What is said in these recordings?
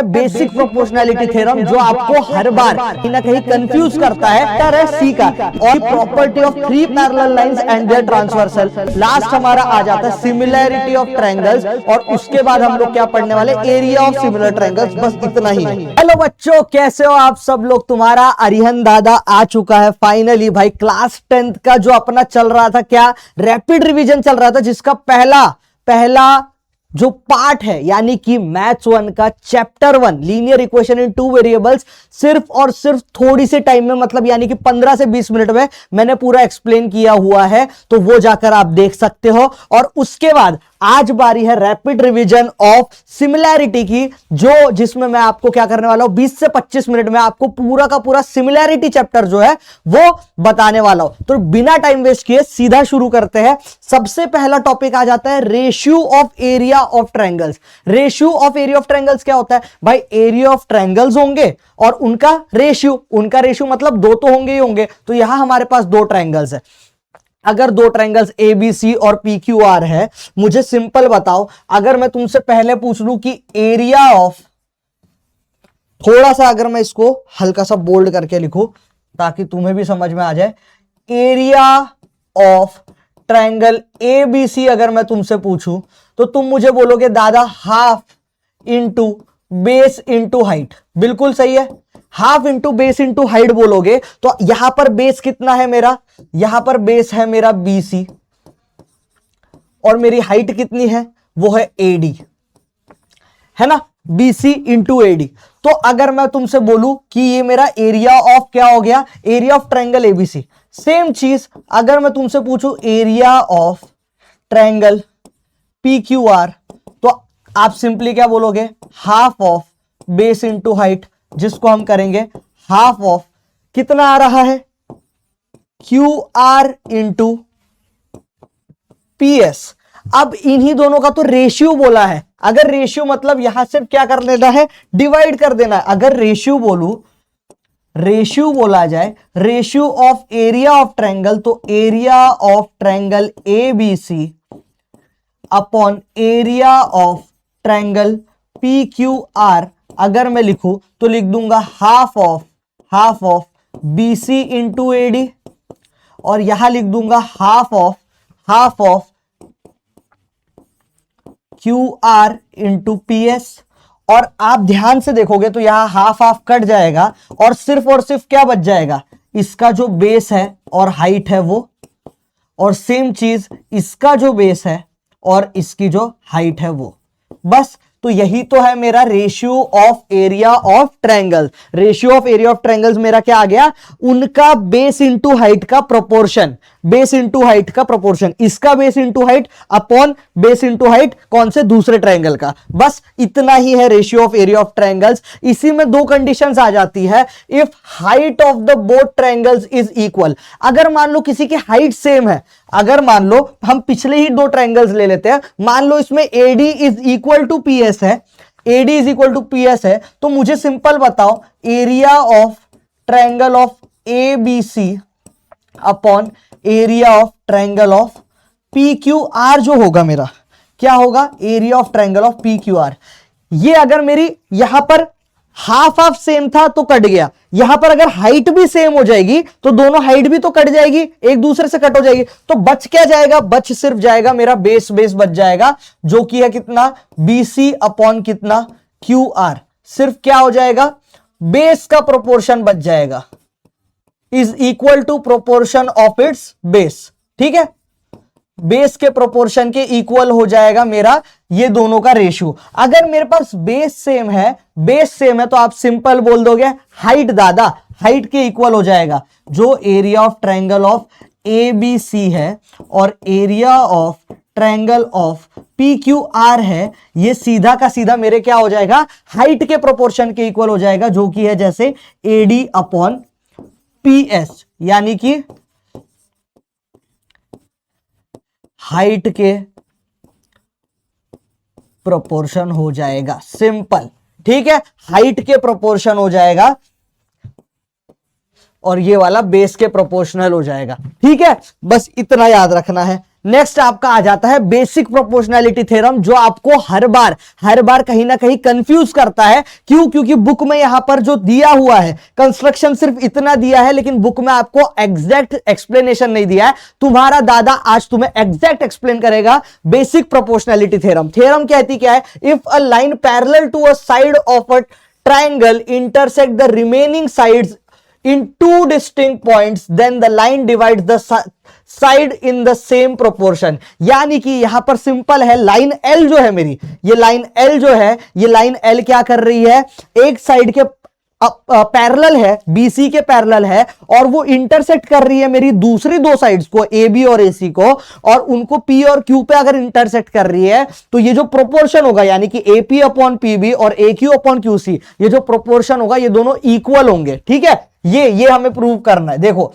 Basic proportionality theorem, जो आपको हर बार कहीं ना कहीं कंफ्यूज करता है सी का। और property of three parallel lines and their transversal. Last हमारा आ जाता है सिमिलैरिटी ऑफ ट्रायंगल्स, और उसके बाद हम लोग क्या पढ़ने वाले, एरिया ऑफ सिमिलर ट्रायंगल्स। बस इतना ही। हेलो बच्चों, कैसे हो आप सब लोग? तुम्हारा अरिहन दादा आ चुका है फाइनली भाई। क्लास 10th का जो अपना चल रहा था, क्या रैपिड रिवीजन चल रहा था, जिसका पहला जो पार्ट है, यानी कि मैथ्स 1 का chapter 1 linear equation in two variables, सिर्फ और सिर्फ थोड़ी से टाइम में, मतलब यानी कि 15 से 20 मिनट में मैंने पूरा एक्सप्लेन किया हुआ है, तो वो जाकर आप देख सकते हो। और उसके बाद आज बारी है रैपिड रिवीजन ऑफ सिमिलैरिटी की, जो जिसमें मैं आपको क्या करने वाला हूं, 20 से 25 मिनट में आपको पूरा का पूरा सिमिलैरिटी चैप्टर जो है वो बताने वाला हूं। तो बिना टाइम वेस्ट किए सीधा शुरू करते हैं। सबसे पहला टॉपिक आ जाता है ratio of area of triangles. Ratio of area of triangles क्या होता है भाई? एरिया ऑफ ट्रायंगल्स होंगे और उनका रेशियो मतलब दो तो होंगे ही होंगे। तो यहां हमारे पास दो ट्रायंगल्स है। अगर दो ट्रायंगल्स ए बी सी और पी क्यू आर है, मुझे सिंपल बताओ, अगर मैं तुमसे पहले पूछ लूं कि एरिया ऑफ, थोड़ा सा अगर मैं इसको हल्का सा बोल्ड करके लिखूं ताकि तुम्हें भी समझ में आ जाए, area of triangle A B C अगर मैं तुमसे पूछूं तो तुम मुझे बोलोगे दादा half into base into height. बिल्कुल सही है, half into base into height बोलोगे तो यहां पर बेस कितना है मेरा? यहां पर बेस है मेरा BC, और मेरी हाइट कितनी है? वो है AD, है ना? BC into AD। तो अगर मैं तुमसे बोलूं कि ये मेरा एरिया ऑफ क्या हो गया, area of triangle ABC। Same चीज अगर मैं तुमसे पूछूं एरिया ऑफ ट्रायंगल PQR, तो आप सिंपली क्या बोलोगे? Half of base into height, जिसको हम करेंगे हाफ ऑफ, कितना आ रहा है? QR into PS। अब इन्हीं दोनों का तो रेशियो बोला है। अगर रेशियो मतलब यहां सिर्फ क्या कर लेना है? डिवाइड कर देना है। अगर रेशियो बोला जाए, ratio of area of triangle, तो area of triangle ABC upon area of triangle PQR अगर मैं लिखूं तो लिख दूंगा half of BC into AD, और यहां लिख दूंगा half of QR into PS। और आप ध्यान से देखोगे तो यहां हाफ कट जाएगा और सिर्फ क्या बच जाएगा? इसका जो बेस है और हाइट है वो, और सेम चीज इसका जो बेस है और इसकी जो हाइट है वो। बस, तो यही तो है मेरा ratio of area of triangle. Ratio of area of triangles मेरा क्या आ गया? उनका बेस इंटू हाइट का प्रोपोर्शन, बेस इंटू हाइट का प्रोपोर्शन, इसका base into height upon base into height कौन से? दूसरे ट्रायंगल का। बस इतना ही है ratio of area of triangles. इसी में दो कंडीशंस आ जाती है। If height of the both triangles is equal, अगर मान लो किसी की हाइट सेम है, अगर मान लो हम पिछले ही दो ट्रायंगल्स ले लेते हैं, मान लो इसमें AD is equal to PS है, AD is equal to PS है, तो मुझे सिंपल बताओ area of triangle of ABC upon area of triangle of PQR जो होगा मेरा, क्या होगा? Area of triangle of PQR। ये अगर मेरी यहां पर हाफ सेम था तो कट गया, यहां पर अगर हाइट भी सेम हो जाएगी तो दोनों हाइट भी तो कट जाएगी, एक दूसरे से कट हो जाएगी, तो बच क्या जाएगा? बच सिर्फ जाएगा मेरा बेस बच जाएगा, जो कि है कितना? BC अपॉन कितना? QR। सिर्फ क्या हो जाएगा? बेस का प्रोपोर्शन बच जाएगा, is equal to proportion of its base. ठीक है, बेस के प्रोपोर्शन के इक्वल हो जाएगा मेरा ये दोनों का रेशियो। अगर मेरे पास बेस सेम है तो आप सिंपल बोल दोगे हाइट दादा, हाइट के इक्वल हो जाएगा। जो area of triangle of ABC है और area of triangle of PQR है, ये सीधा का सीधा मेरे क्या हो जाएगा? हाइट के प्रोपोर्शन के इक्वल हो जाएगा, जो कि है जैसे AD अपॉन PS, यानी कि हाइट के प्रोपोर्शन हो जाएगा। सिंपल, ठीक है, हाइट के प्रोपोर्शन हो जाएगा और ये वाला बेस के प्रोपोर्शनल हो जाएगा। ठीक है, बस इतना याद रखना है। नेक्स्ट आपका आ जाता है बेसिक प्रोपोर्शनैलिटी थ्योरम, जो आपको हर बार कहीं ना कहीं कंफ्यूज करता है। क्यों? क्योंकि बुक में यहां पर जो दिया हुआ है कंस्ट्रक्शन सिर्फ इतना दिया है, लेकिन बुक में आपको एग्जैक्ट एक्सप्लेनेशन नहीं दिया है। तुम्हारा दादा आज तुम्हें एग्जैक्ट एक्सप्लेन करेगा बेसिक प्रोपोर्शनैलिटी थ्योरम। थ्योरम कहती क्या है? If a line parallel to a side of a triangle intersect the remaining sides in two distinct points, then the line divides the side in the same proportion। यानी कि यहां पर simple है, line L जो है मेरी, ये line L जो है, ये लाइन L क्या कर रही है? एक साइड के पैरेलल है, BC के पैरेलल है, और वो इंटरसेक्ट कर रही है मेरी दूसरी दो साइड्स को, AB और AC को, और उनको P और Q पे अगर इंटरसेक्ट कर रही है तो ये जो प्रोपोर्शन होगा, यानी कि AP अपॉन PB और AQ अपॉन QC, ये जो प्रोपोर्शन होगा ये दोनों इक्वल होंगे। ठीक है, ये हमें प्रूव करना है। देखो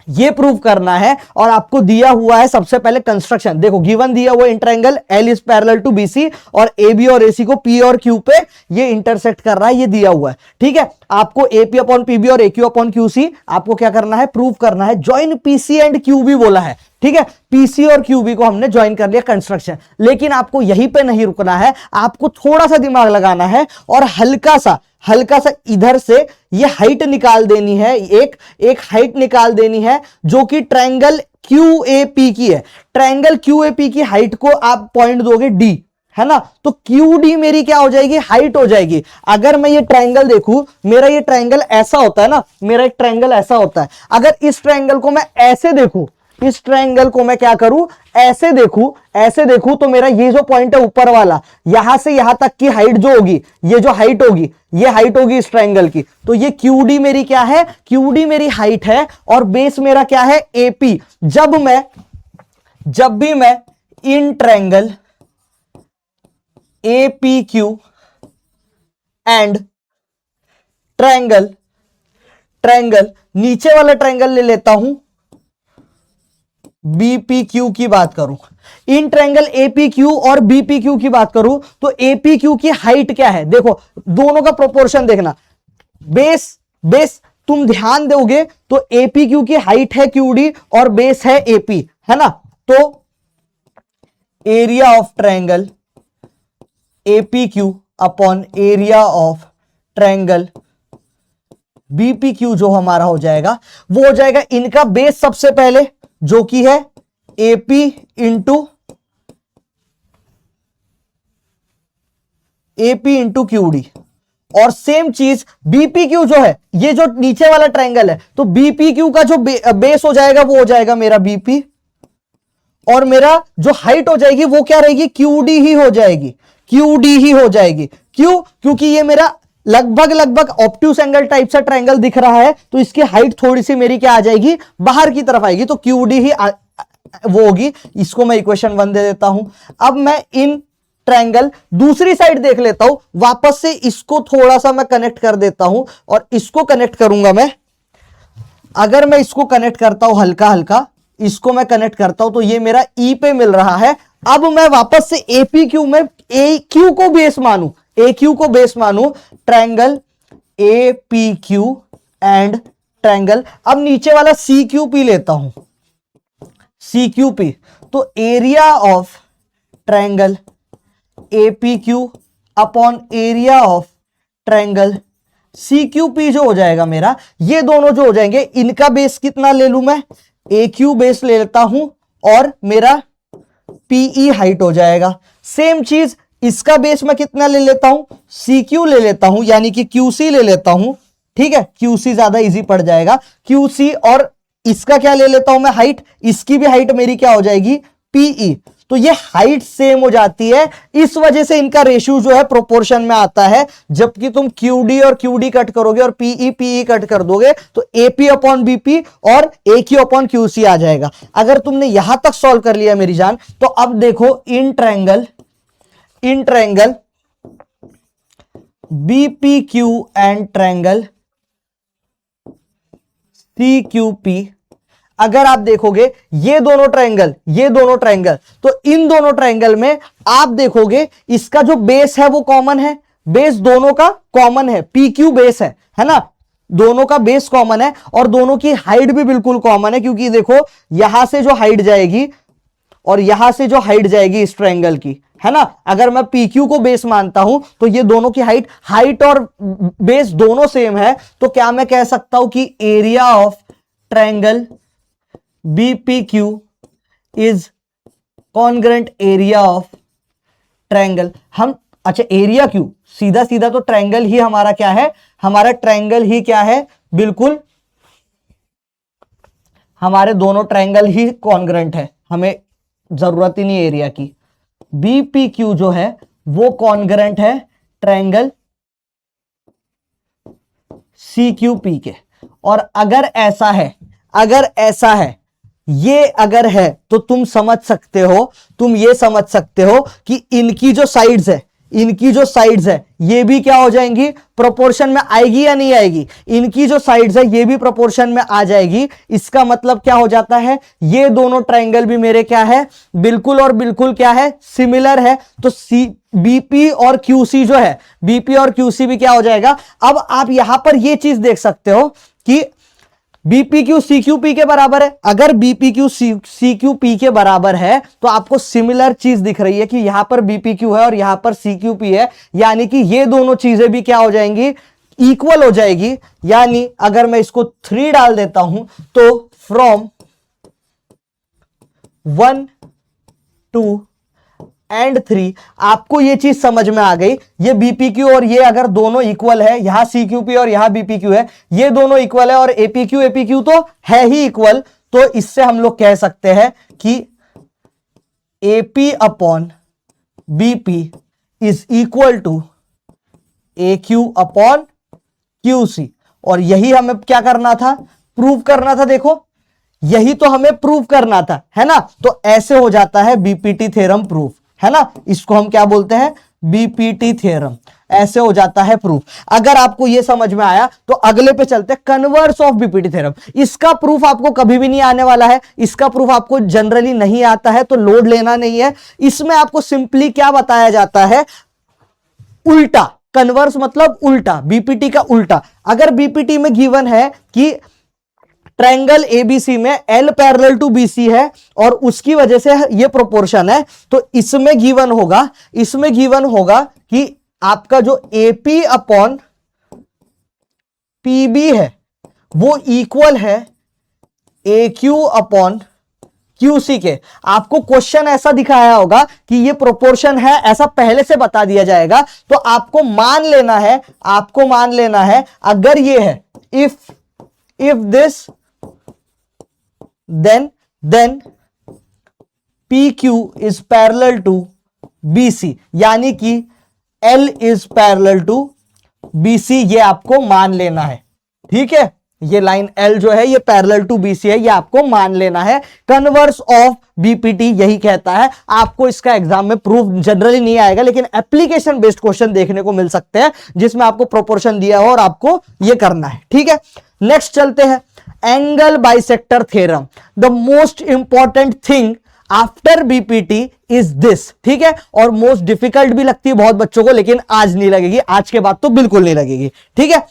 ये प्रूव करना है, और आपको दिया हुआ है सबसे पहले कंस्ट्रक्शन। देखो गिवन दिया हुआ in triangle L is parallel to BC, और AB और AC को P और Q पे ये इंटरसेक्ट कर रहा है, ये दिया हुआ है। ठीक है, आपको AP अपॉन PB और AQ अपॉन QC आपको क्या करना है? प्रूव करना है। ज्वाइन PC एंड QB बोला है। ठीक है, PC और QB को हमने ज्वाइन कर लिया कंस्ट्रक्शन, लेकिन आपको यहीं पे नहीं रुकना है, आपको थोड़ा सा दिमाग लगाना है और हल्का सा इधर से ये हाइट निकाल देनी है, एक हाइट निकाल देनी है जो कि ट्रायंगल QAP की है। ट्रायंगल QAP की हाइट को आप पॉइंट दोगे D, है ना? तो QD मेरी क्या हो जाएगी? हाइट हो जाएगी। अगर मैं ये ट्रायंगल देखूं, मेरा ये ट्रायंगल ऐसा होता है ना, मेरा एक ट्रायंगल ऐसा होता है। अगर इस ट्रायंगल को मैं ऐसे देखूं, इस ट्रायंगल को मैं क्या करूं? ऐसे देखूं तो मेरा ये जो पॉइंट है ऊपर वाला, यहां से यहां तक की हाइट जो होगी, ये जो हाइट होगी, ये हाइट होगी इस ट्रायंगल की। तो ये QD मेरी क्या है? QD मेरी हाइट है, और बेस मेरा क्या है? AP। जब भी मैं in triangle APQ and triangle नीचे वाला ट्रायंगल ले लेता हूं BPQ की बात करूं, इन ट्रायंगल APQ और BPQ की बात करूं, तो APQ की हाइट क्या है? देखो दोनों का प्रोपोर्शन देखना, बेस तुम ध्यान दोगे तो APQ की हाइट है QD और बेस है AP, है ना? तो area of triangle APQ upon area of triangle BPQ जो हमारा हो जाएगा, वो हो जाएगा इनका बेस सबसे पहले जो कि है AP इंटू QD, और सेम चीज BPQ जो है, ये जो नीचे वाला ट्रायंगल है, तो BPQ का जो बेस हो जाएगा वो हो जाएगा मेरा BP, और मेरा जो हाइट हो जाएगी वो क्या रहेगी? QD ही हो जाएगी। क्यों? क्योंकि ये मेरा लगभग ऑब्ट्यूस एंगल टाइप सा ट्रायंगल दिख रहा है, तो इसकी हाइट थोड़ी सी मेरी क्या आ जाएगी? बाहर की तरफ आएगी, तो QD ही वो होगी। इसको मैं इक्वेशन 1 दे देता हूं। अब मैं इन ट्रायंगल दूसरी साइड देख लेता हूं, वापस से इसको थोड़ा सा मैं कनेक्ट कर देता हूं, और इसको कनेक्ट करूंगा मैं। अगर मैं इसको कनेक्ट करता हूं हल्का, इसको मैं कनेक्ट करता हूं, तो ये मेरा E पे मिल रहा है। अब मैं वापस से APQ में AQ को बेस मानू, ट्रायंगल APQ एंड ट्रायंगल, अब नीचे वाला CQP लेता हूं, CQP, तो area of triangle APQ upon area of triangle CQP जो हो जाएगा मेरा, ये दोनों जो हो जाएंगे, इनका बेस कितना ले लूं मैं? AQ बेस ले लेता हूं, और मेरा PE हाइट हो जाएगा। सेम चीज इसका बेस मैं कितना ले लेता हूं? CQ ले लेता हूं, यानी कि QC ले लेता हूं। ठीक है, QC ज्यादा इजी पड़ जाएगा, QC, और इसका क्या ले लेता हूं मैं? हाइट। इसकी भी हाइट मेरी क्या हो जाएगी? PE। तो ये हाइट सेम हो जाती है, इस वजह से इनका रेशियो जो है प्रोपोर्शन में आता है। जबकि तुम QD और QD कट करोगे और PE कट कर दोगे, तो AP अपॉन BP और AQ अपॉन QC आ जाएगा। अगर तुमने यहां तक सॉल्व कर लिया मेरी जान, तो अब देखो in triangle BPQ and triangle CQP, अगर आप देखोगे ये दोनों ट्रायंगल, तो इन दोनों ट्रायंगल में आप देखोगे इसका जो बेस है वो कॉमन है, बेस दोनों का कॉमन है, PQ बेस है ना? दोनों का बेस कॉमन है, और दोनों की हाइट भी बिल्कुल कॉमन है, क्योंकि देखो यहां से जो हाइट जाएगी और यहां से जो हाइट जाएगी इस ट्रायंगल की, है ना, अगर मैं PQ को बेस मानता हूं तो ये दोनों की हाइट और बेस दोनों सेम है, तो क्या मैं कह सकता हूं कि area of triangle BPQ is congruent area of triangle. हम अच्छा एरिया क्यों, सीधा सीधा तो ट्रायंगल ही हमारा क्या है, हमारा ट्रायंगल ही क्या है, बिल्कुल हमारे दोनों ट्रायंगल ही कॉन्ग्रेंट है, हमें जरूरत ही नहीं एरिया की। BPQ जो है वो कॉन्ग्रेंट है ट्रायंगल CQP के। और अगर ऐसा है ये अगर है तो तुम समझ सकते हो, तुम ये समझ सकते हो कि इनकी जो साइड्स है ये भी क्या हो जाएंगी, प्रोपोर्शन में आएगी या नहीं आएगी, इनकी जो साइड्स है ये भी प्रोपोर्शन में आ जाएगी। इसका मतलब क्या हो जाता है, ये दोनों ट्रायंगल भी मेरे क्या है, बिल्कुल और बिल्कुल क्या है, सिमिलर है। तो BP और QC जो है, BP और QC भी क्या हो जाएगा। अब आप यहां पर ये चीज देख सकते हो कि BPQ CQP के बराबर है। अगर BPQ CQP के बराबर है तो आपको सिमिलर चीज दिख रही है कि यहां पर BPQ है और यहां पर CQP है, यानी कि ये दोनों चीजें भी क्या हो जाएंगी, इक्वल हो जाएगी। यानी अगर मैं इसको 3 डाल देता हूं तो फ्रॉम 1 2 एंड 3 आपको ये चीज समझ में आ गई। ये BPQ और ये अगर दोनों इक्वल है, यहां CQP और यहां BPQ है, ये दोनों इक्वल है और APQ तो है ही इक्वल, तो इससे हम लोग कह सकते हैं कि AP upon BP is equal to AQ upon QC। और यही हमें क्या करना था, प्रूव करना था। देखो यही तो हमें प्रूव करना था, है ना। तो ऐसे हो जाता है BPT थ्योरम प्रूफ, है ना। इसको हम क्या बोलते हैं, BPT थ्योरम। ऐसे हो जाता है प्रूफ। अगर आपको यह समझ में आया तो अगले पे चलते हैं, कन्वर्स ऑफ BPT थ्योरम। इसका प्रूफ आपको कभी भी नहीं आने वाला है, इसका प्रूफ आपको जनरली नहीं आता है, तो लोड लेना नहीं है। इसमें आपको सिंपली क्या बताया जाता है, उल्टा। कन्वर्स मतलब उल्टा, BPT का उल्टा। अगर BPT में गिवन है कि ट्रायंगल ABC में L पैरेलल टू BC है और उसकी वजह से ये प्रोपोर्शन है, तो इसमें गिवन होगा कि आपका जो AP अपॉन PB है वो इक्वल है AQ अपॉन QC के। आपको क्वेश्चन ऐसा दिखाया होगा कि ये प्रोपोर्शन है, ऐसा पहले से बता दिया जाएगा, तो आपको मान लेना है अगर ये है, if this then PQ is parallel to BC, यानी कि L is parallel to BC, ये आपको मान लेना है। ठीक है, ये लाइन L जो है ये पैरेलल टू BC है, ये आपको मान लेना है। कन्वर्स ऑफ BPT यही कहता है। आपको इसका एग्जाम में प्रूफ जनरली नहीं आएगा, लेकिन एप्लीकेशन बेस्ड क्वेश्चन देखने को मिल सकते हैं जिसमें आपको प्रोपोर्शन दिया हो और आपको ये करना है। ठीक है, नेक्स्ट चलते हैं, angle bisector theorem. The most important thing after BPT is this. ठीक है, और मोस्ट डिफिकल्ट भी लगती है बहुत बच्चों को, लेकिन आज नहीं लगेगी, आज के बाद तो बिल्कुल नहीं लगेगी। ठीक है,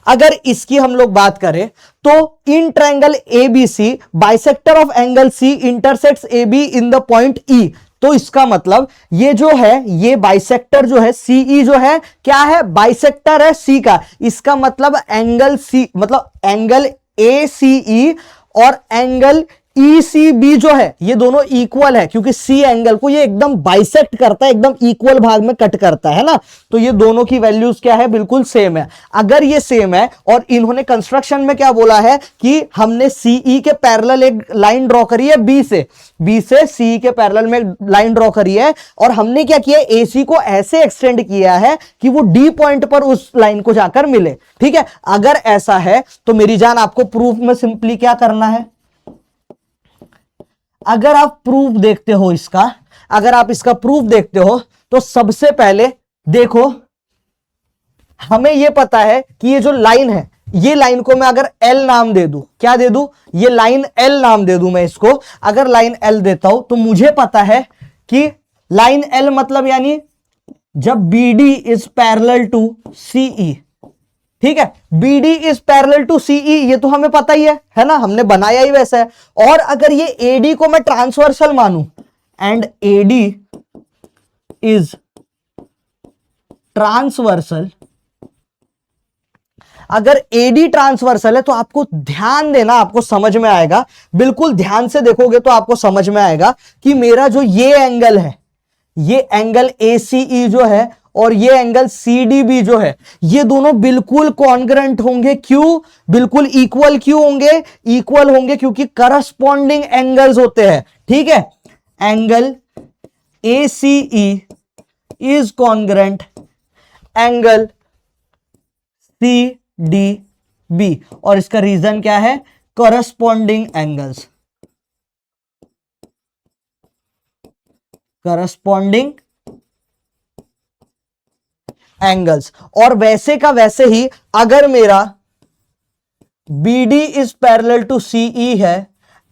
अगर इसकी हम लोग बात करें तो in triangle ABC bisector of angle C intersects AB in the point E। तो इसका मतलब ये जो है, ये बाइसेक्टर जो है CE जो है क्या है, बाइसेक्टर है C का। इसका मतलब एंगल C मतलब एंगल ACE और एंगल ECB जो है ये दोनों इक्वल है, क्योंकि C एंगल को ये एकदम बाइसेक्ट करता है, एकदम इक्वल भाग में कट करता है ना। तो ये दोनों की वैल्यूज क्या है, बिल्कुल सेम है। अगर ये सेम है और इन्होंने कंस्ट्रक्शन में क्या बोला है कि हमने CE के पैरेलल एक लाइन ड्रॉ करी है, B से CE के पैरेलल में लाइन ड्रॉ करी है, और हमने क्या किया, AC को ऐसे एक्सटेंड किया है कि वो D पॉइंट पर उस लाइन को जाकर मिले। ठीक है, अगर ऐसा है तो मेरी जान आपको प्रूफ में सिंपली क्या करना है, अगर आप प्रूफ देखते हो इसका, अगर आप इसका प्रूफ देखते हो तो सबसे पहले देखो, हमें यह पता है कि ये जो लाइन है, ये लाइन को मैं अगर L नाम दे दूं, क्या दे दूं, ये लाइन L नाम दे दूं मैं इसको। अगर लाइन L देता हूं तो मुझे पता है कि लाइन L मतलब यानी जब BD is parallel to CE, ठीक है। BD is parallel to CE, ये तो हमें पता ही है ना, हमने बनाया ही वैसा है। और अगर ये AD को मैं ट्रांसवर्सल मानूं एंड AD इज ट्रांसवर्सल, अगर AD ट्रांसवर्सल है तो आपको ध्यान देना, आपको समझ में आएगा, बिल्कुल ध्यान से देखोगे तो आपको समझ में आएगा कि मेरा जो ये एंगल है, ये एंगल ACE जो है और ये एंगल CDB जो है, ये दोनों बिल्कुल कॉन्ग्रुएंट होंगे। क्यों? बिल्कुल इक्वल क्यों होंगे? इक्वल होंगे क्योंकि करस्पॉन्डिंग एंगल्स होते हैं। ठीक है, angle ACE is congruent angle CDB, और इसका रीजन क्या है? Corresponding angles, corresponding angles. और वैसे का वैसे ही अगर मेरा BD is parallel to CE है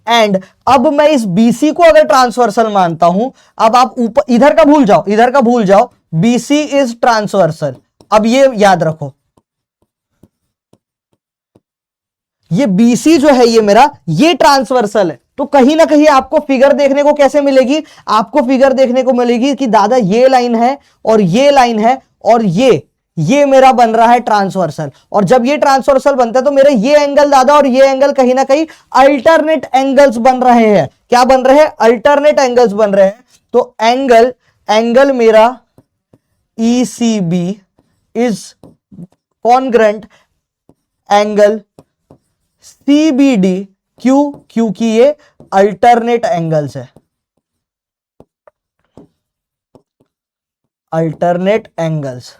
एंड अब मैं इस BC को अगर ट्रांसवर्सल मानता हूं, अब आप ऊपर इधर का भूल जाओ, इधर का भूल जाओ, BC इज ट्रांसवर्सल। अब ये याद रखो, ये BC जो है ये मेरा, ये ट्रांसवर्सल है। तो कहीं ना कहीं आपको फिगर देखने को कैसे मिलेगी? आपको फिगर देखने को मिलेगी कि दादा ये लाइन है और ये लाइन है और ये मेरा बन रहा है ट्रांसवर्सल। और जब ये ट्रांसवर्सल बनता है तो मेरे ये एंगल दादा और ये एंगल कहीं ना कहीं अल्टरनेट एंगल्स बन रहे हैं। क्या बन रहे हैं? अल्टरनेट एंगल्स बन रहे हैं। तो एंगल मेरा ECB is congruent angle CBD। क्यों? क्योंकि ये अल्टरनेट एंगल्स है, अल्टरनेट एंगल्स।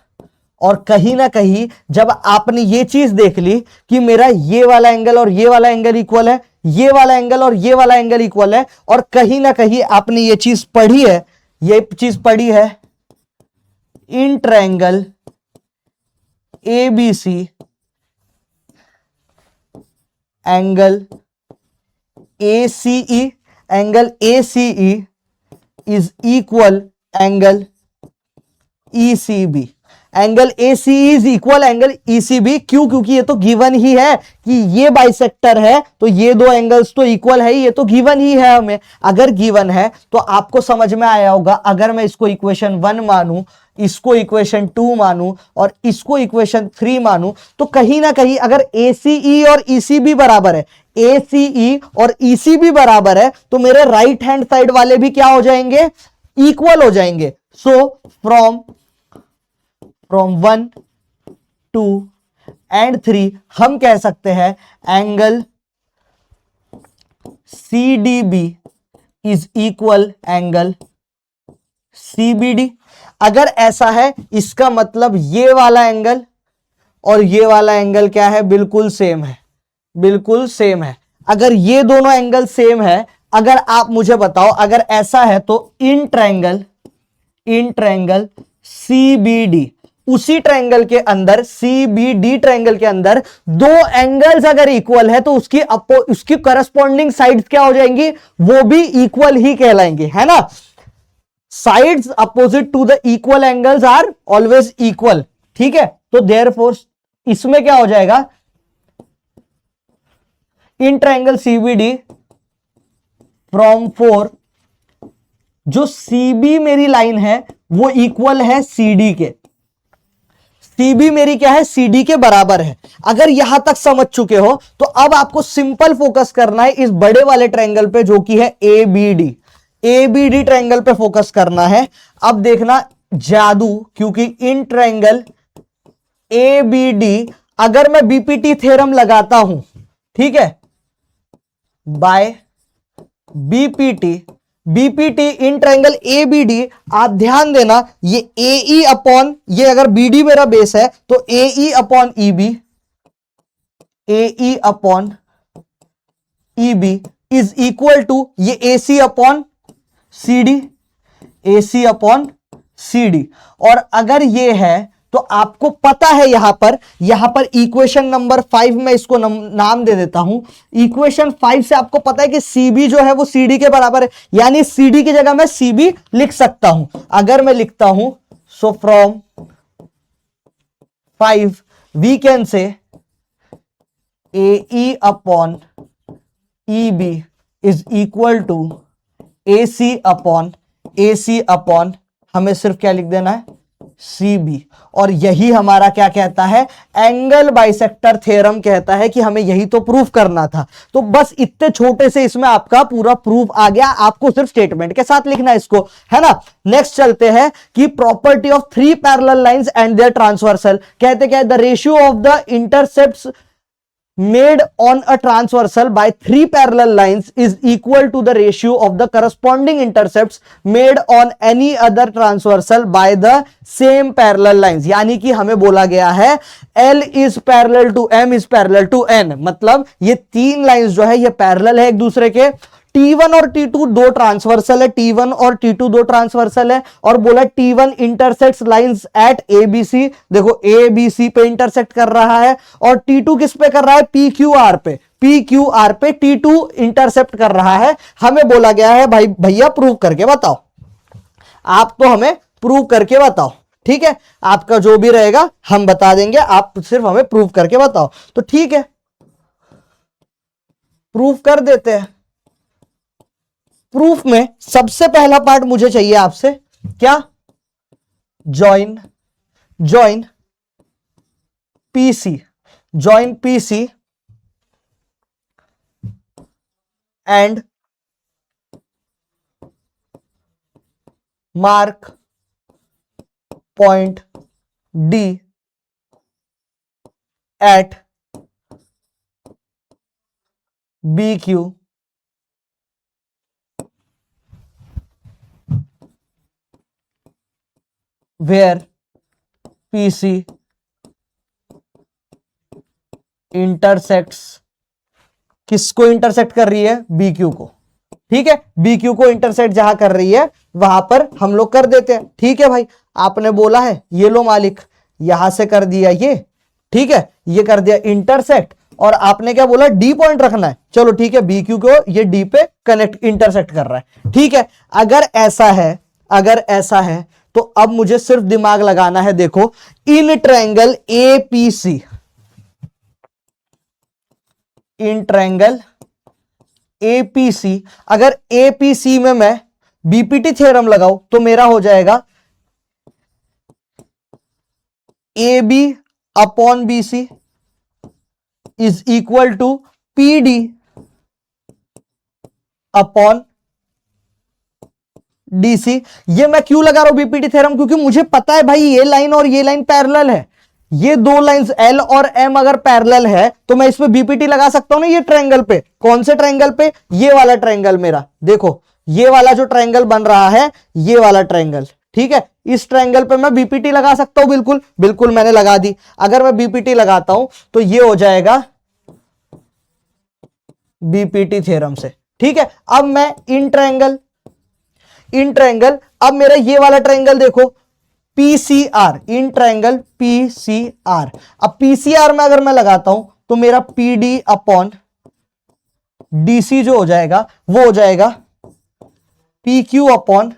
और कहीं ना कहीं जब आपने ये चीज देख ली कि मेरा ये वाला एंगल और ये वाला एंगल इक्वल है, ये वाला एंगल और ये वाला एंगल इक्वल है, और कहीं ना कहीं आपने ये चीज पढ़ी है, ये चीज पढ़ी है in triangle ABC angle ACE, angle ACE is equal angle ECB, angle ACE is equal angle ECB। क्यों? क्योंकि ये तो गिवन ही है कि ये बाइसेक्टर है तो ये दो एंगल्स तो इक्वल है ही, ये तो गिवन ही है हमें। अगर गिवन है तो आपको समझ में आया होगा, अगर मैं इसको इक्वेशन 1 मानूं, इसको इक्वेशन 2 मानूं और इसको इक्वेशन 3 मानूं, तो कहीं ना कहीं अगर ACE और ECB बराबर है, ACE और ECB बराबर है, तो मेरे राइट हैंड साइड वाले भी क्या हो जाएंगे? इक्वल हो जाएंगे। सो फ्रॉम 1 2 एंड 3 हम कह सकते हैं angle CDB is equal angle CBD। अगर ऐसा है, इसका मतलब ये वाला एंगल और ये वाला एंगल क्या है? बिल्कुल सेम है, बिल्कुल सेम है। अगर ये दोनों एंगल सेम है, अगर आप मुझे बताओ अगर ऐसा है तो इन ट्रायंगल CBD, उसी ट्रायंगल के अंदर, CBD ट्रायंगल के अंदर दो एंगल्स अगर इक्वल है तो उसकी करस्पॉन्डिंग साइड्स क्या हो जाएंगी? वो भी इक्वल ही कहलाएंगे, है ना। Sides opposite to the equal angles are always equal. ठीक है, तो देयरफॉर इसमें क्या हो जाएगा? इन ट्रायंगल CBD फ्रॉम 4, जो CB मेरी लाइन है वो इक्वल है CD के। CB मेरी क्या है? CD के बराबर है। अगर यहां तक समझ चुके हो तो अब आपको सिंपल फोकस करना है इस बड़े वाले ट्रायंगल पे जो कि है ABD ट्रायंगल पे फोकस करना है। अब देखना जादू, क्योंकि इन ट्रायंगल ABD अगर मैं BPT थ्योरम लगाता हूं, ठीक है, by BPT in triangle ABD, आप ध्यान देना ये AE अपॉन, ये अगर BD मेरा बेस है तो AE upon EB is equal to ये AC अपॉन CD। और अगर ये है तो आपको पता है यहां पर इक्वेशन नंबर 5 में इसको नाम दे देता हूं। इक्वेशन 5 से आपको पता है कि CB जो है वो CD के बराबर है, यानी CD की जगह मैं CB लिख सकता हूं। अगर मैं लिखता हूं so from 5 we can say AE upon EB is equal to AC upon हमें सिर्फ क्या लिख देना है, CB। और यही हमारा क्या कहता है, एंगल बाइसेक्टर थ्योरम कहता है कि हमें यही तो प्रूफ करना था। तो बस इतने छोटे से इसमें आपका पूरा प्रूफ आ गया, आपको सिर्फ स्टेटमेंट के साथ लिखना है इसको, है ना। नेक्स्ट चलते हैं कि property of three parallel lines and their transversal, कहते क्या है, the ratio of the intercepts made on a transversal by three parallel lines is equal to the ratio of the corresponding intercepts made on any other transversal by the same parallel lines। यानी कि हमें बोला गया है L is parallel to M is parallel to N, मतलब ये तीन lines जो है ये पैरेलल है एक दूसरे के। T1 और T2 दो ट्रांसवर्सल है, T1 और T2 दो ट्रांसवर्सल है, और बोला T1 intersects lines eight ABC, देखो ABC पे इंटरसेक्ट कर रहा है, और T2 किस पे कर रहा है, PQR पे T2 इंटरसेप्ट कर रहा है। हमें बोला गया है भाई भैया प्रूव करके बताओ, आप तो हमें प्रूव करके बताओ, ठीक है, आपका जो भी रहेगा हम बता देंगे, आप सिर्फ हमें प्रूव करके बताओ। तो ठीक है, प्रूफ कर देते हैं। प्रूफ में सबसे पहला पार्ट मुझे चाहिए आपसे क्या, join PC and mark point D at BQ where PC intersects, किसको इंटरसेक्ट कर रही है, BQ को, ठीक है, BQ को इंटरसेक्ट जहां कर रही है वहां पर हम लोग कर देते हैं। ठीक है भाई, आपने बोला है ये लो मालिक, यहां से कर दिया ये, ठीक है, ये कर दिया इंटरसेक्ट, और आपने क्या बोला, D पॉइंट रखना है। चलो ठीक है, BQ को ये D पे कनेक्ट इंटरसेक्ट कर रहा है, ठीक है। अगर ऐसा है तो अब मुझे सिर्फ दिमाग लगाना है। देखो इन ट्रायंगल APC, अगर APC में मैं BPT थ्योरम लगाऊं तो मेरा हो जाएगा AB upon BC is equal to PD upon DC। ये मैं क्यों लगा रहा हूं BPT थ्योरम, क्योंकि मुझे पता है भाई ये लाइन और ये लाइन पैरेलल है, ये दो लाइंस L और M अगर पैरेलल है तो मैं इस पे BPT लगा सकता हूं ना, ये ट्रायंगल पे। कौन से ट्रायंगल पे, ये वाला ट्रायंगल मेरा, देखो ये वाला जो ट्रायंगल बन रहा है, ये वाला ट्रायंगल, ठीक है, इस ट्रायंगल पे मैं BPT लगा सकता हूं, बिल्कुल मैंने लगा दी। अगर मैं BPT लगाता हूं तो ये हो जाएगा BPT थ्योरम से, ठीक है। अब मैं इन ट्रायंगल, अब मेरा ये वाला ट्रायंगल देखो PCR, इन ट्रायंगल PCR, अब PCR में अगर मैं लगाता हूं तो मेरा PD अपॉन DC जो हो जाएगा वो हो जाएगा PQ अपॉन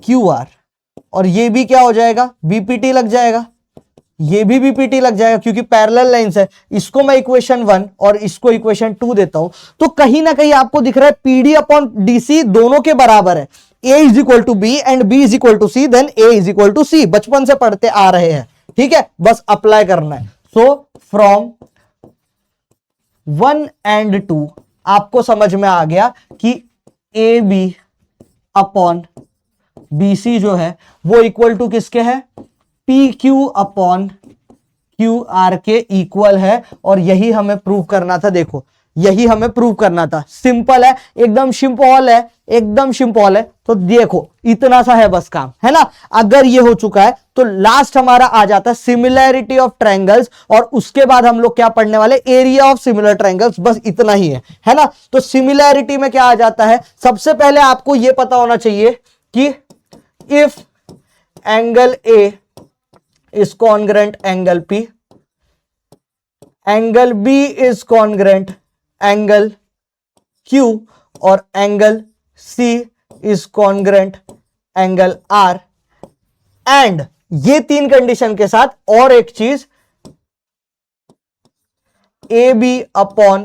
QR, और ये भी क्या हो जाएगा, BPT लग जाएगा, ये भी BPT लग जाएगा, क्योंकि पैरेलल लाइंस है। इसको मैं इक्वेशन 1 और इसको इक्वेशन 2 देता हूं, तो कहीं ना कहीं आपको दिख रहा है PD अपॉन DC दोनों के बराबर है। A is equal to B and B is equal to C, then A is equal to C, बचपन से पढ़ते आ रहे हैं, ठीक है, बस अप्लाई करना है। सो फ्रॉम 1 एंड 2 आपको समझ में आ गया कि AB अपॉन BC जो है वो इक्वल टू किसके है, PQ अपॉन QR के इक्वल है, और यही हमें प्रूव करना था। देखो यही हमें प्रूव करना था, सिंपल है, एकदम सिंपल है। तो देखो इतना सा है बस काम, है ना। अगर ये हो चुका है तो लास्ट हमारा आ जाता है सिमिलैरिटी ऑफ ट्रायंगल्स, और उसके बाद हम लोग क्या पढ़ने वाले, एरिया ऑफ सिमिलर ट्रायंगल्स, बस इतना ही है ना। तो सिमिलैरिटी में क्या आ जाता है, सबसे पहले आपको यह पता होना चाहिए कि if angle A is congruent angle P, angle B is congruent angle Q, और angle C is congruent angle R, and ये तीन कंडीशन के साथ और एक चीज, A B upon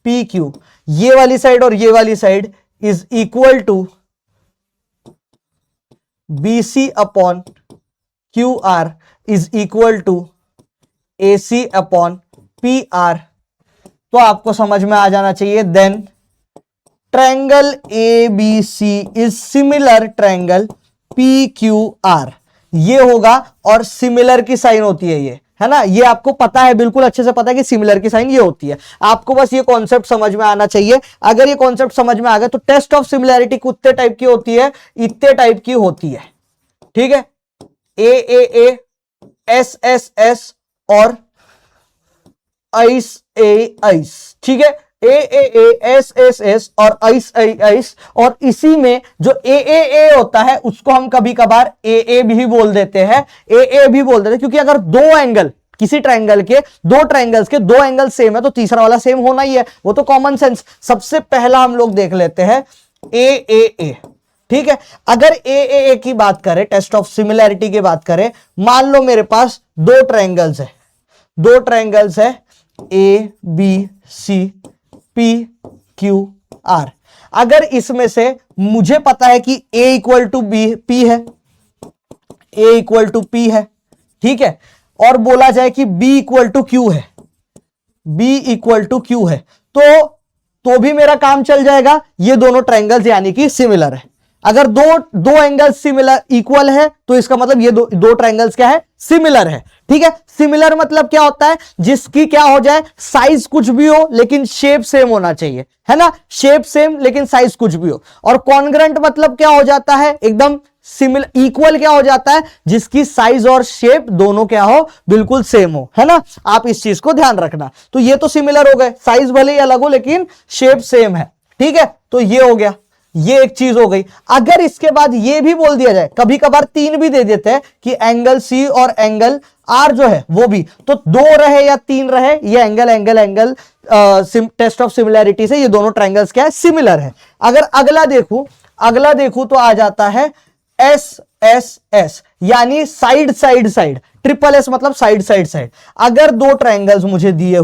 P Q, ये वाली साइड और ये वाली side is equal to B C upon Q R is equal to A C upon P R, तो आपको समझ में आ जाना चाहिए। Then triangle A B C is similar triangle P Q R, ये होगा। और सिमिलर की साइन होती है ये, है ना, ये आपको पता है, बिल्कुल अच्छे से पता है कि सिमिलर की साइन ये होती है। आपको बस ये कॉन्सेप्ट समझ में आना चाहिए। अगर ये कॉन्सेप्ट समझ में आ गया तो टेस्ट ऑफ सिमिलैरिटी कितने टाइप की होती है, इतने टाइप की होती है, ठीक है। ए एस एस एस और आइस ए आइस, ठीक है। ए एस एस एस और आइस आइस, और इसी में जो ए होता है उसको हम कभी कभार ए भी बोल देते हैं, ए भी बोल देते हैं, क्योंकि अगर दो एंगल किसी ट्रायंगल के, दो ट्रायंगल्स के दो एंगल सेम है तो तीसरा वाला सेम होना ही है, वो तो कॉमन सेंस। सबसे पहला हम लोग देख लेते हैं ए, ठीक है। अगर ए की बात करें, टेस्ट ऑफ सिमिलैरिटी की बात करें, मान लो मेरे पास दो ट्रायंगल्स है A B C P Q R. अगर इसमें से मुझे पता है कि a equal to B P है, a इक्वल टू पी है, ठीक है, और बोला जाए कि b इक्वल टू क्यू है, b इक्वल टू क्यू है, तो भी मेरा काम चल जाएगा। ये दोनों ट्रायंगल्स यानी कि सिमिलर है। अगर दो एंगल सिमिलर इक्वल है तो इसका मतलब ये दो ट्रायंगल्स क्या है, सिमिलर है, ठीक है। सिमिलर मतलब क्या होता है, जिसकी क्या हो जाए, साइज कुछ भी हो लेकिन शेप सेम होना चाहिए, है ना, शेप सेम लेकिन साइज कुछ भी हो। और कॉन्ग्रुएंट मतलब क्या हो जाता है, एकदम सिमिलर, इक्वल क्या हो जाता है, जिसकी साइज और शेप दोनों क्या हो, बिल्कुल सेम हो, है ना। आप इस चीज को ध्यान रखना। तो ये तो सिमिलर हो गए, साइज भले ही अलग हो लेकिन शेप सेम है, ठीक है। तो ये हो गया, ये एक चीज हो गई। अगर इसके बाद ये भी बोल दिया जाए, कभी कभार तीन भी दे देते हैं कि एंगल सी और एंगल आर जो है वो भी, तो दो रहे या तीन रहे, ये एंगल टेस्ट ऑफ सिमिलैरिटी से ये दोनों ट्रायंगल्स क्या है, सिमिलर है। अगर अगला देखूं तो आ जाता है एस एस एस, यानी side side side, triple S मतलब साइड साइड साइड। अगर दो ट्रायंगल्स मुझे दिए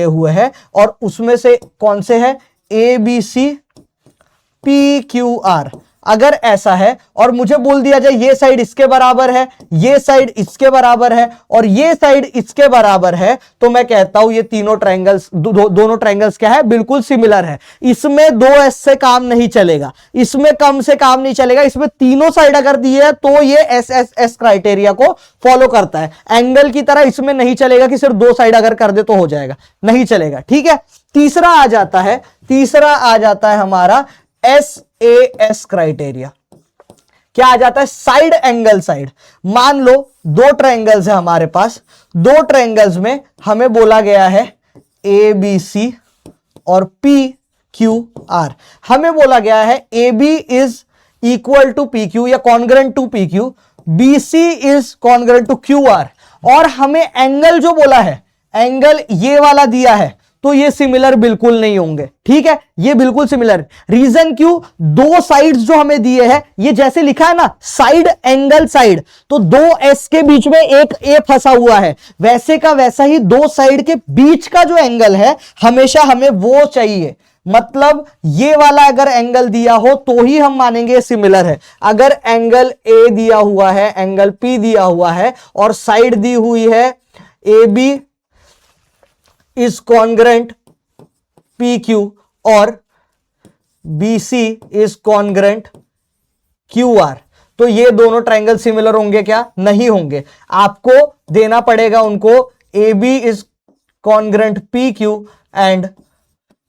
हुए हैं और उसमें से कौन से है, A B C P Q R, अगर ऐसा है और मुझे बोल दिया जाए ये साइड इसके बराबर है, ये साइड इसके बराबर है और ये साइड इसके बराबर है, तो मैं कहता हूं ये तीनों ट्रायंगल्स, दोनों ट्रायंगल्स क्या है, बिल्कुल सिमिलर है। इसमें दो एस से काम नहीं चलेगा, इसमें कम से काम नहीं चलेगा, इसमें तीनों साइड अगर दिए है तो ये एस एस एस क्राइटेरिया को फॉलो करता है। एंगल की तरह इसमें नहीं चलेगा कि सिर्फ दो साइड अगर कर दे तो हो जाएगा, नहीं चलेगा, ठीक है। तीसरा आ जाता है हमारा एस ए एस क्राइटेरिया। क्या आ जाता है, साइड एंगल साइड। मान लो दो ट्रायंगल्स है हमारे पास, दो ट्रायंगल्स में हमें बोला गया है ए बी सी और पी क्यू आर। हमें बोला गया है A B is equal to P Q या congruent to P Q, B C is congruent to Q R, और हमें एंगल जो बोला है, एंगल ये वाला दिया है, तो ये सिमिलर बिल्कुल नहीं होंगे, ठीक है। ये बिल्कुल सिमिलर, रीजन क्यों, दो साइड्स जो हमें दिए हैं, ये जैसे लिखा है ना साइड एंगल साइड, तो दो एस के बीच में एक ए फंसा हुआ है, वैसे का वैसा ही दो साइड के बीच का जो एंगल है हमेशा हमें वो चाहिए। मतलब ये वाला अगर एंगल दिया हो तो ही हम मानेंगे सिमिलर है। अगर एंगल ए दिया हुआ है, एंगल पी दिया हुआ है और साइड दी हुई है A B is congruent P Q और B C is congruent Q R, तो ये दोनों ट्रायंगल सिमिलर होंगे क्या, नहीं होंगे। आपको देना पड़ेगा उनको A B is congruent P Q and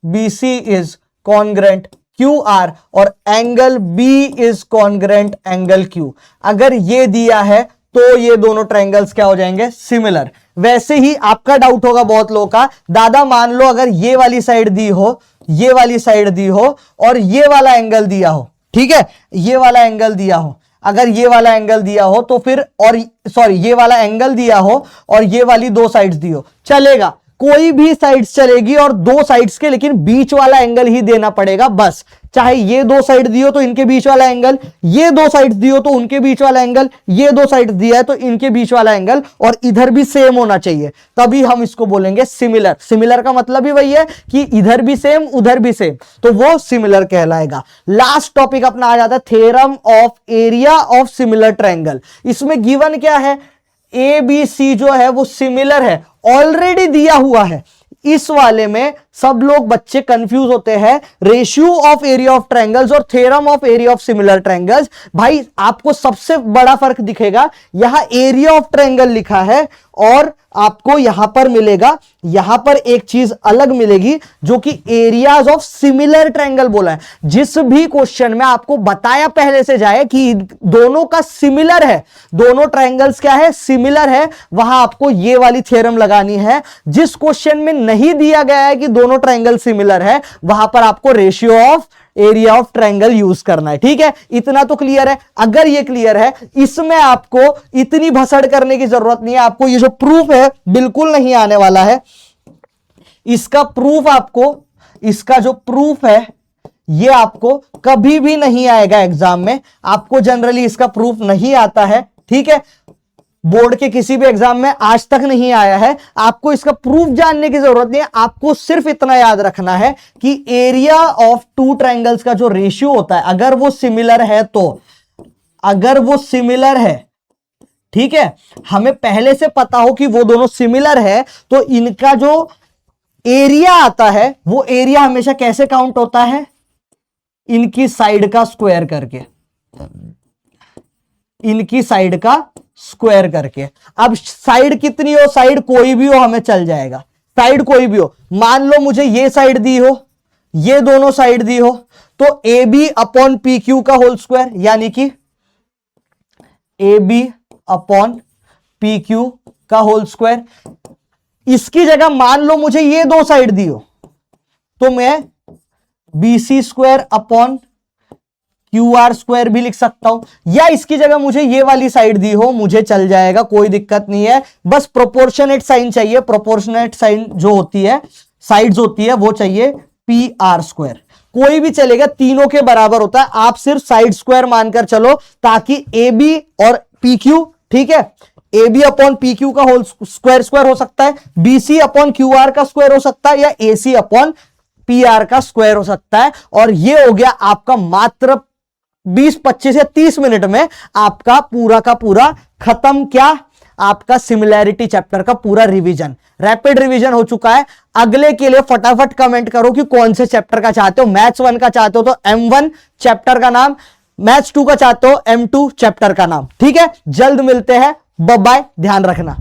B C is congruent Q R और angle B is congruent angle Q. अगर ये दिया है तो ये दोनों ट्रायंगल्स क्या हो जाएंगे, सिमिलर। वैसे ही आपका डाउट होगा बहुत लोगों का, दादा मान लो अगर ये वाली साइड दी हो, ये वाली साइड दी हो और ये वाला एंगल दिया हो, ठीक है, ये वाला एंगल दिया हो, अगर ये वाला एंगल दिया हो तो फिर, और सॉरी ये वाला एंगल दिया हो और ये वाली दो साइड्स दी हो, चलेगा। कोई भी साइड्स चलेगी और दो साइड्स के, लेकिन बीच वाला एंगल ही देना पड़ेगा बस। चाहे ये दो साइड दियो तो इनके बीच वाला एंगल, ये दो साइड्स दियो तो उनके बीच वाला एंगल, ये दो साइड्स दिया है तो इनके बीच वाला एंगल, और इधर भी सेम होना चाहिए, तभी हम इसको बोलेंगे सिमिलर। सिमिलर का मतलब ही वही है कि इधर भी सेम उधर भी सेम, तो वो सिमिलर कहलाएगा। लास्ट टॉपिक अपना आ जाता है theorem of area of similar triangle. इसमें गिवन क्या है, ए बी सी जो है वो सिमिलर है, ऑलरेडी दिया हुआ है। इस वाले में सब लोग बच्चे कंफ्यूज होते हैं, ratio of area of triangles और theorem of area of similar triangles. भाई आपको सबसे बड़ा फर्क दिखेगा, यहां एरिया ऑफ ट्रायंगल लिखा है और आपको यहां पर मिलेगा, यहां पर एक चीज अलग मिलेगी जो कि एरियाज ऑफ सिमिलर ट्रायंगल बोला है। जिस भी क्वेश्चन में आपको बताया पहले से जाए कि दोनों का सिमिलर है, दोनों ट्रायंगल्स क्या है, सिमिलर है, वहां आपको ये वाली थ्योरम लगानी है। जिस क्वेश्चन में नहीं दिया गया है कि दोनों ट्रायंगल सिमिलर है, वहां पर आपको ratio of area of triangle use करना है। ठीक है, इतना तो क्लियर है। अगर ये क्लियर है, इसमें आपको इतनी भसड़ करने की जरूरत नहीं है। आपको ये जो प्रूफ है बिल्कुल नहीं आने वाला है। इसका प्रूफ आपको, इसका जो प्रूफ है ये आपको कभी भी नहीं आएगा एग्जाम में। आपको जनरली इसका प्रूफ नहीं आता है। ठीक है, बोर्ड के किसी भी एग्जाम में आज तक नहीं आया है। आपको इसका प्रूफ जानने की जरूरत नहीं है। आपको सिर्फ इतना याद रखना है कि एरिया ऑफ टू ट्रायंगल्स का जो रेशियो होता है, अगर वो सिमिलर है तो, अगर वो सिमिलर है, ठीक है, हमें पहले से पता हो कि वो दोनों सिमिलर है, तो इनका जो एरिया आता है वो एरिया हमेशा कैसे काउंट होता है, इनकी साइड का स्क्वायर करके, इनकी साइड का स्क्वायर करके। अब साइड कितनी हो, साइड कोई भी हो हमें चल जाएगा, साइड कोई भी हो। मान लो मुझे ये साइड दी हो, ये दोनों साइड दी हो, तो A B upon P Q का होल स्क्वायर, यानी कि A B upon P Q का होल स्क्वायर। इसकी जगह मान लो मुझे ये दो साइड दी हो, तो मैं B C square upon Q R square भी लिख सकता हूं, या इसकी जगह मुझे ये वाली साइड दी हो, मुझे चल जाएगा, कोई दिक्कत नहीं है। बस प्रोपोर्शनेट साइन चाहिए, प्रोपोर्शनेट साइन जो होती है, साइड्स होती है, वो चाहिए पी आर स्क्वायर, कोई भी चलेगा, तीनों के बराबर होता है। आप सिर्फ साइड स्क्वायर मानकर चलो, ताकि ए बी और पी क्यू, ठीक है, A B upon P Q का होल स्क्वायर स्क्वायर हो सकता है, B C upon Q R का स्क्वायर हो सकता है, या A C upon P R का स्क्वायर हो सकता है। और ये हो गया आपका मात्र 20, 25 या 30 मिनट में आपका पूरा का पूरा खत्म, क्या, आपका सिमिलैरिटी चैप्टर का पूरा रिवीजन, रैपिड रिवीजन हो चुका है। अगले के लिए फटाफट कमेंट करो कि कौन से चैप्टर का चाहते हो। मैथ्स 1 का चाहते हो तो M1 चैप्टर का नाम, मैथ्स 2 का चाहते हो M2 चैप्टर का नाम। ठीक है, जल्द मिलते हैं, बाय बाय, ध्यान रखना।